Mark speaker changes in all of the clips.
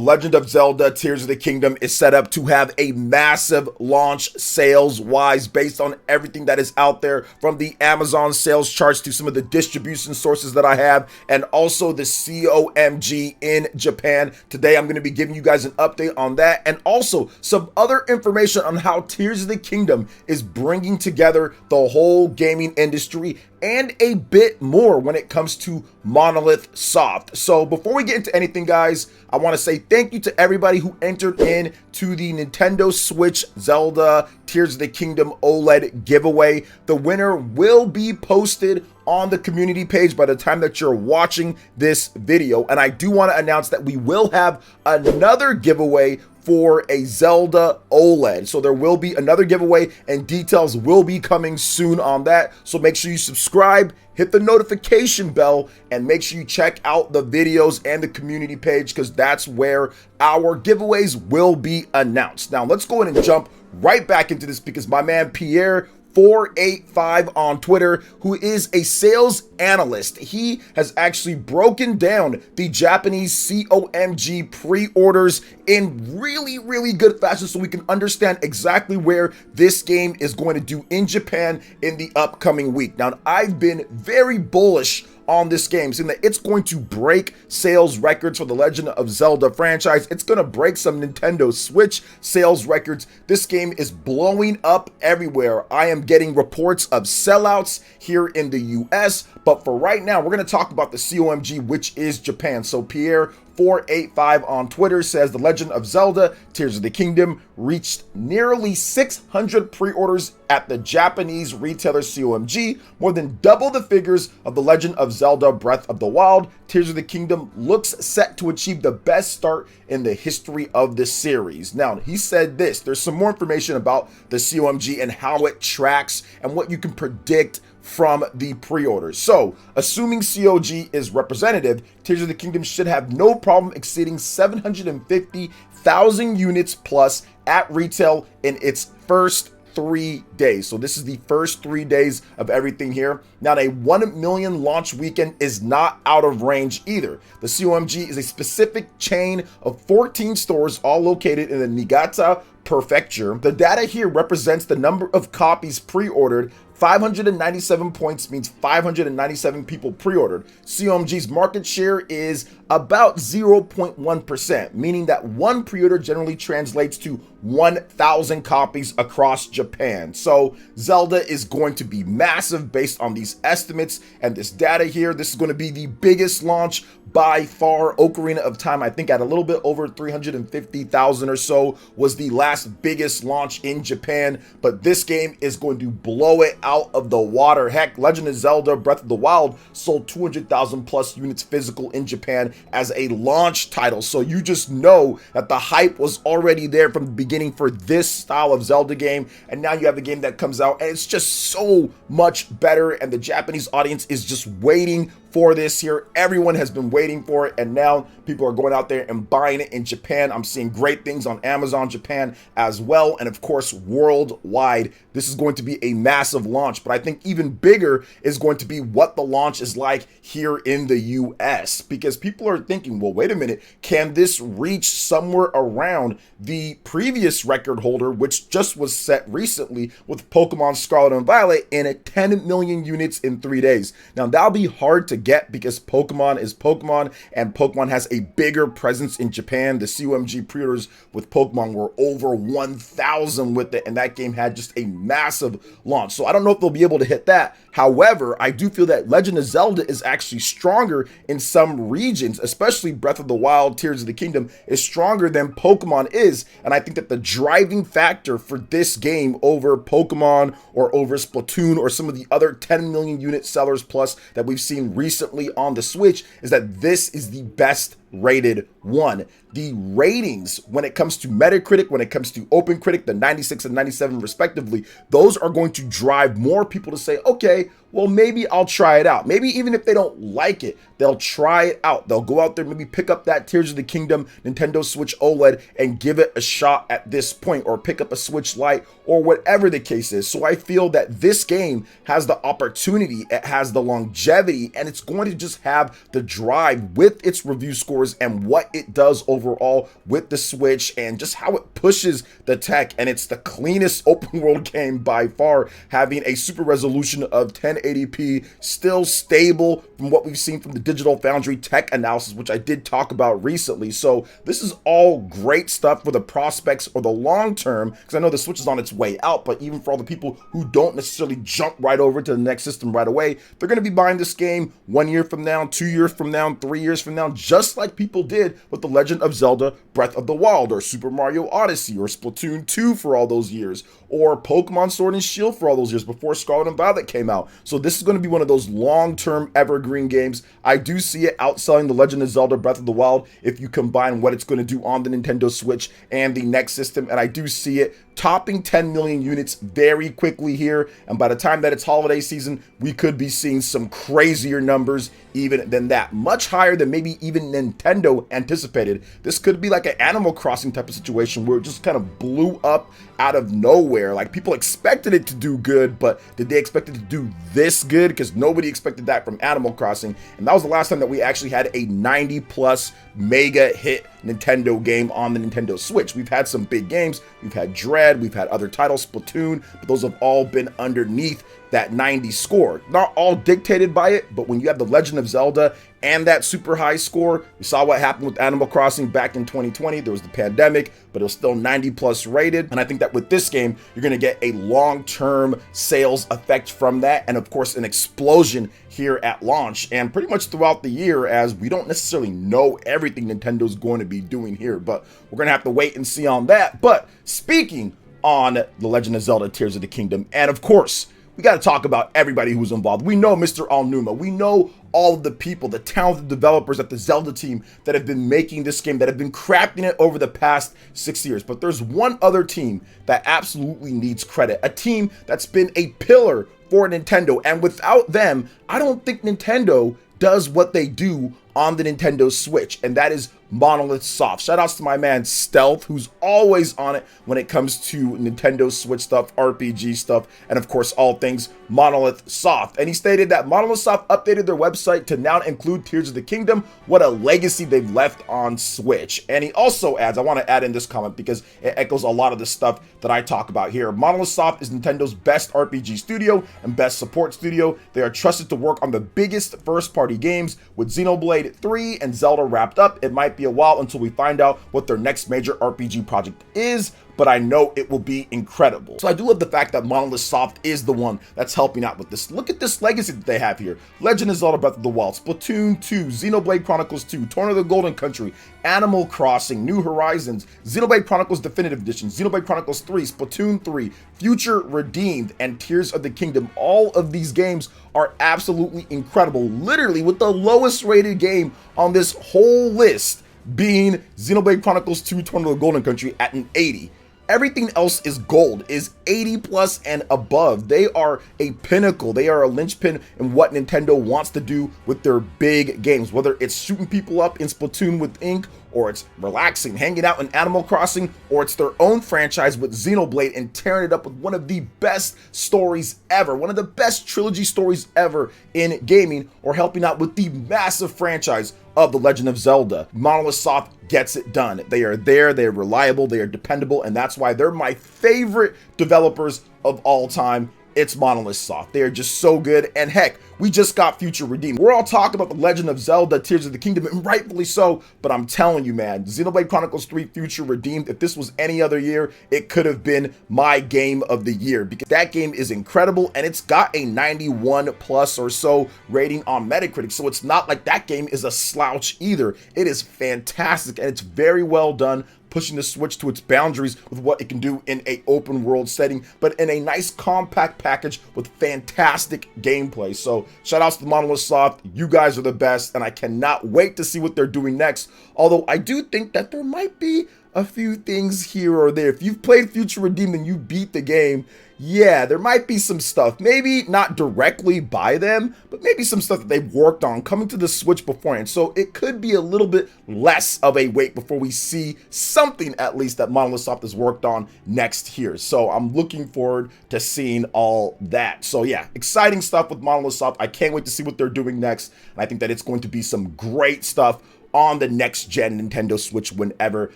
Speaker 1: Legend of Zelda Tears of the Kingdom is set up to have a massive launch sales-wise based on everything that is out there, from the Amazon sales charts to some of the distribution sources that I have, and also the COMG in Japan. Today, I'm going to be giving you guys an update on that, and also some other information on how Tears of the Kingdom is bringing together the whole gaming industry and a bit more when it comes to Monolith Soft. So before we get into anything, guys, I want to say thank you to everybody who entered in to the Nintendo Switch Zelda Tears of the Kingdom OLED giveaway. The winner will be posted on the community page by the time that you're watching this video. And I do want to announce that we will have another giveaway for a Zelda OLED. So there will be another giveaway and details will be coming soon on that. So make sure you subscribe, hit the notification bell, and make sure you check out the videos and the community page, because that's where our giveaways will be announced. Now let's go ahead and jump right back into this, because my man Pierre 485 on Twitter, who is a sales analyst, he has actually broken down the Japanese COMG pre-orders in really good fashion so we can understand exactly where this game is going to do in Japan in the upcoming week. Now, I've been very bullish on this game, saying that it's going to break sales records for the Legend of Zelda franchise. It's going to break some Nintendo Switch sales records. This game is blowing up everywhere. I am getting reports of sellouts here in the US, but for right now, we're going to talk about the COMG, which is Japan. So Pierre 485 on Twitter says the Legend of Zelda Tears of the Kingdom reached nearly 600 pre-orders at the Japanese retailer COMG, more than double the figures of the Legend of Zelda Breath of the Wild. Tears of the Kingdom looks set to achieve the best start in the history of the series. Now, he said this, there's some more information about the COMG and how it tracks and what you can predict from the pre-orders. So, assuming COG is representative, Tears of the Kingdom should have no problem exceeding 750,000 units plus at retail in its first 3 days. So this is the first 3 days of everything here. Now, a 1 million launch weekend is not out of range either. The COMG is a specific chain of 14 stores, all located in the Niigata Prefecture. The data here represents the number of copies pre-ordered. 597 points means 597 people pre-ordered. COMG's market share is about 0.1%, meaning that one pre-order generally translates to 1,000 copies across Japan. So Zelda is going to be massive based on these estimates and this data here. This is going to be the biggest launch by far. Ocarina of Time, I think at a little bit over 350,000 or so, was the last biggest launch in Japan, but this game is going to blow it out of the water. Heck, Legend of Zelda Breath of the Wild sold 200,000 plus units physical in Japan as a launch title. So you just know that the hype was already there from the beginning for this style of Zelda game, and now you have a game that comes out and it's just so much better, and the Japanese audience is just waiting for this here. Everyone has been waiting for it, and now people are going out there and buying it in Japan. I'm seeing great things on Amazon Japan as well, and of course worldwide. This is going to be a massive launch, but I think even bigger is going to be what the launch is like here in the US, because people are thinking, well, wait a minute, can this reach somewhere around the previous record holder, which just was set recently with Pokemon Scarlet and Violet in 10 million units in 3 days? Now, that'll be hard to get because Pokemon is Pokemon, and Pokemon has a bigger presence in Japan. The COMG pre-orders with Pokemon were over 1,000 with it, and that game had just a massive launch. So I don't know if they'll be able to hit that. However, I do feel that Legend of Zelda is actually stronger in some regions, especially Breath of the Wild, Tears of the Kingdom is stronger than Pokemon is, and I think that the driving factor for this game over Pokemon or over Splatoon or some of the other 10 million unit sellers plus that we've seen recently on the Switch is that this is the best rated one. The ratings when it comes to Metacritic, when it comes to OpenCritic, the 96 and 97 respectively, those are going to drive more people to say, okay, well, maybe I'll try it out. Maybe even if they don't like it, they'll try it out. They'll go out there, maybe pick up that Tears of the Kingdom Nintendo Switch OLED and give it a shot at this point, or pick up a Switch Lite, or whatever the case is. So I feel that this game has the opportunity, it has the longevity, and it's going to just have the drive with its review scores and what it does overall with the Switch and just how it pushes the tech. And it's the cleanest open world game by far, having a super resolution of 1080p, still stable from what we've seen from the Digital Foundry tech analysis, which I did talk about recently. So this is all great stuff for the prospects or the long term, because I know the Switch is on its way out, but even for all the people who don't necessarily jump right over to the next system right away, they're going to be buying this game 1 year from now, 2 years from now, 3 years from now, just like people did with The Legend of Zelda Breath of the Wild, or Super Mario Odyssey, or Splatoon 2 for all those years, or Pokemon Sword and Shield for all those years before Scarlet and Violet came out. So this is going to be one of those long-term evergreen games. I do see it outselling The Legend of Zelda Breath of the Wild if you combine what it's going to do on the Nintendo Switch and the next system, and I do see it topping 10 million units very quickly here, and by the time that it's holiday season, we could be seeing some crazier numbers even than that, much higher than maybe even Nintendo anticipated. This could be like an Animal Crossing type of situation where it just kind of blew up out of nowhere. Like, people expected it to do good, but did they expect it to do this good? Because nobody expected that from Animal Crossing, and that was the last time that we actually had a 90 plus mega hit Nintendo game on the Nintendo Switch. We've had some big games, we've had Dread, we've had other titles, Splatoon, but those have all been underneath that 90 score. Not all dictated by it, but when you have The Legend of Zelda and that super high score, we saw what happened with Animal Crossing back in 2020. There was the pandemic, but it was still 90 plus rated. And I think that with this game, you're going to get a long-term sales effect from that, and of course an explosion here at launch and pretty much throughout the year, as we don't necessarily know everything Nintendo's going to be doing here, but we're going to have to wait and see on that. But speaking on The Legend of Zelda Tears of the Kingdom, and of course, we got to talk about everybody who's involved. We know Mr. Aonuma. We know all of the people, the talented developers at the Zelda team that have been making this game, that have been crafting it over the past 6 years. But there's one other team that absolutely needs credit, a team that's been a pillar for Nintendo. And without them, I don't think Nintendo does what they do on the Nintendo Switch, and that is Monolith Soft. Shout outs to my man Stealth, who's always on it when it comes to Nintendo Switch stuff, RPG stuff, and of course all things Monolith Soft. And he stated that Monolith Soft updated their website to now include Tears of the Kingdom. What a legacy they've left on Switch. And he also adds, I want to add in this comment because it echoes a lot of the stuff that I talk about here. Monolith Soft is Nintendo's best RPG studio and best support studio. They are trusted to work on the biggest first-party games. With Xenoblade 3 and Zelda wrapped up, it might be a while until we find out what their next major RPG project is, but I know it will be incredible. So I do love the fact that Monolith Soft is the one that's helping out with this. Look at this legacy that they have here. Legend of Zelda Breath of the Wild, Splatoon 2, Xenoblade Chronicles 2, Torn of the Golden Country, Animal Crossing, New Horizons, Xenoblade Chronicles Definitive Edition, Xenoblade Chronicles 3, Splatoon 3, Future Redeemed, and Tears of the Kingdom. All of these games are absolutely incredible, literally with the lowest rated game on this whole list being Xenoblade Chronicles 2, Torn of the Golden Country at an 80. Everything else is gold, is 80 plus and above. They are a pinnacle. They are a linchpin in what Nintendo wants to do with their big games, whether it's shooting people up in Splatoon with ink, or it's relaxing, hanging out in Animal Crossing, or it's their own franchise with Xenoblade and tearing it up with one of the best stories ever, one of the best trilogy stories ever in gaming, or helping out with the massive franchise of The Legend of Zelda. Monolith Soft gets it done. They are there, they are reliable, they are dependable, and that's why they're my favorite developers of all time. It's Monolith Soft. They are just so good, and heck, we just got Future Redeemed. We're all talking about The Legend of Zelda Tears of the Kingdom, and rightfully so, but I'm telling you, man, Xenoblade Chronicles 3 Future Redeemed, if this was any other year, it could have been my game of the year, because that game is incredible, and it's got a 91 plus or so rating on Metacritic, so it's not like that game is a slouch either. It is fantastic, and it's very well done, pushing the Switch to its boundaries with what it can do in a open world setting, but in a nice compact package with fantastic gameplay. So shout outs to Monolith Soft. You guys are the best, and I cannot wait to see what they're doing next. Although I do think that there might be a few things here or there. If you've played Future Redeemed and you beat the game, yeah, there might be some stuff, maybe not directly by them, but maybe some stuff that they've worked on coming to the Switch beforehand. So it could be a little bit less of a wait before we see something at least that Monolith Soft has worked on next here. So I'm looking forward to seeing all that. So yeah, exciting stuff with Monolith Soft. I can't wait to see what they're doing next. And I think that it's going to be some great stuff on the next gen Nintendo Switch whenever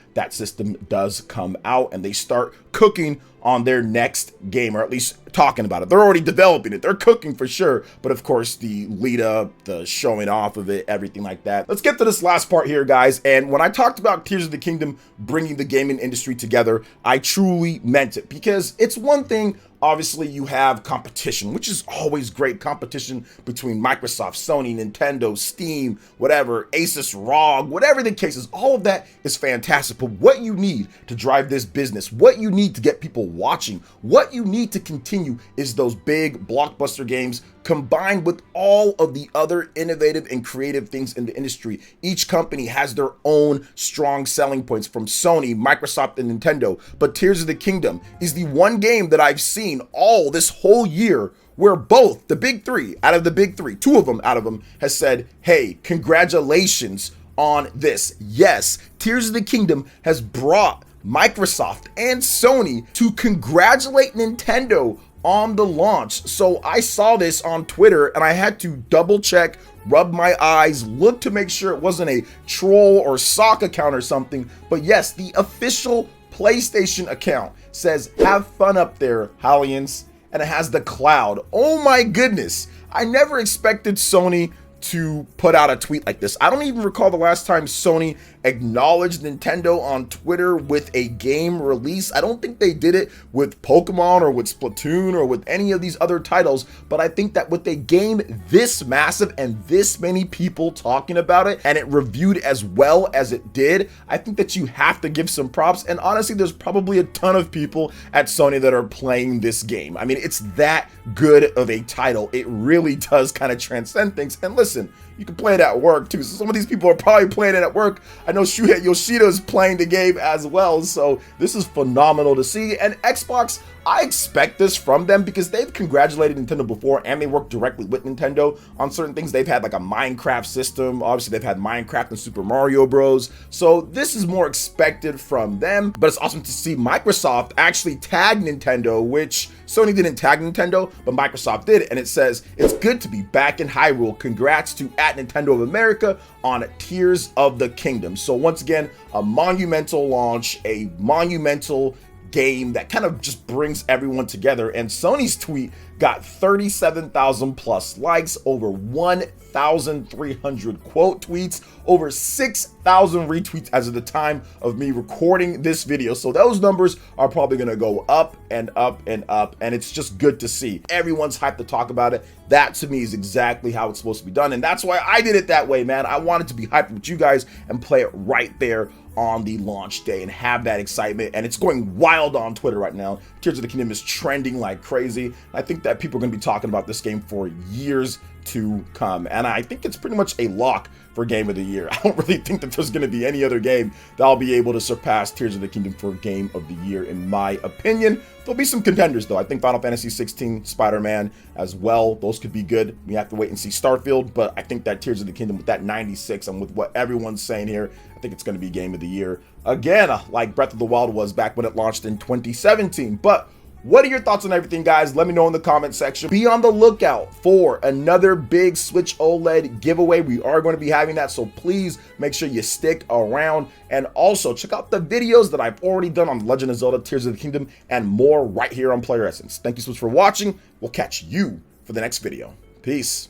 Speaker 1: that system does come out and they start cooking on their next game, or at least talking about it. They're already developing it. They're cooking for sure. But of course, the lead up, the showing off of it, everything like that. Let's get to this last part here, guys. And when I talked about Tears of the Kingdom bringing the gaming industry together, I truly meant it, because it's one thing. Obviously, you have competition, which is always great. Competition between Microsoft, Sony, Nintendo, Steam, whatever, Asus, ROG, whatever the case is. All of that is fantastic. But what you need to drive this business, what you need to get people watching, what you need to continue is those big blockbuster games combined with all of the other innovative and creative things in the industry. Each company has their own strong selling points, from Sony, Microsoft, and Nintendo. But Tears of the Kingdom is the one game that I've seen all this whole year where both the big three, out of the big three, two of them out of them has said, hey, congratulations on this. Yes, Tears of the Kingdom has brought Microsoft and Sony to congratulate Nintendo on the launch. So I saw this on Twitter and I had to double check, rub my eyes, look to make sure it wasn't a troll or sock account or something. But yes, the official PlayStation account says, have fun up there, Hallians, and it has the cloud. Oh my goodness. I never expected Sony to put out a tweet like this. I don't even recall the last time Sony acknowledged Nintendo on Twitter with a game release. I don't think they did it with Pokemon or with Splatoon or with any of these other titles, but I think that with a game this massive and this many people talking about it and it reviewed as well as it did, I think that you have to give some props. And honestly, there's probably a ton of people at Sony that are playing this game. I mean, it's that good of a title. It really does kind of transcend things. And listen, you can play it at work too. So some of these people are probably playing it at work. I know Shuhei Yoshida is playing the game as well. So this is phenomenal to see. And Xbox, I expect this from them because they've congratulated Nintendo before and they work directly with Nintendo on certain things. They've had like a Minecraft system. Obviously, they've had Minecraft and Super Mario Bros. So this is more expected from them. But it's awesome to see Microsoft actually tag Nintendo, which Sony didn't tag Nintendo, but Microsoft did. And it says, it's good to be back in Hyrule. Congrats to @Nintendo of America on Tears of the Kingdom. So once again, a monumental launch, a monumental game that kind of just brings everyone together. And Sony's tweet got 37,000 plus likes, over 1,300 quote tweets, over 6,000 retweets as of the time of me recording this video. So those numbers are probably going to go up and up and up. And it's just good to see. Everyone's hyped to talk about it. That to me is exactly how it's supposed to be done. And that's why I did it that way, man. I wanted to be hyped with you guys and play it right there on the launch day and have that excitement. And it's going wild on Twitter right now. Tears of the Kingdom is trending like crazy. I think that people are going to be talking about this game for years to come. And I think it's pretty much a lock for Game of the Year. I don't really think that there's going to be any other game that'll be able to surpass Tears of the Kingdom for Game of the Year, in my opinion. There'll be some contenders, though. I think Final Fantasy 16, Spider-Man as well. Those could be good. We have to wait and see Starfield, but I think that Tears of the Kingdom with that 96 and with what everyone's saying here, I think it's going to be Game of the Year. Again, like Breath of the Wild was back when it launched in 2017. But what are your thoughts on everything, guys? Let me know in the comment section. Be on the lookout for another big Switch OLED giveaway. We are going to be having that, so please make sure you stick around. And also, check out the videos that I've already done on Legend of Zelda Tears of the Kingdom and more right here on PlayerEssence. Thank you so much for watching. We'll catch you for the next video. Peace.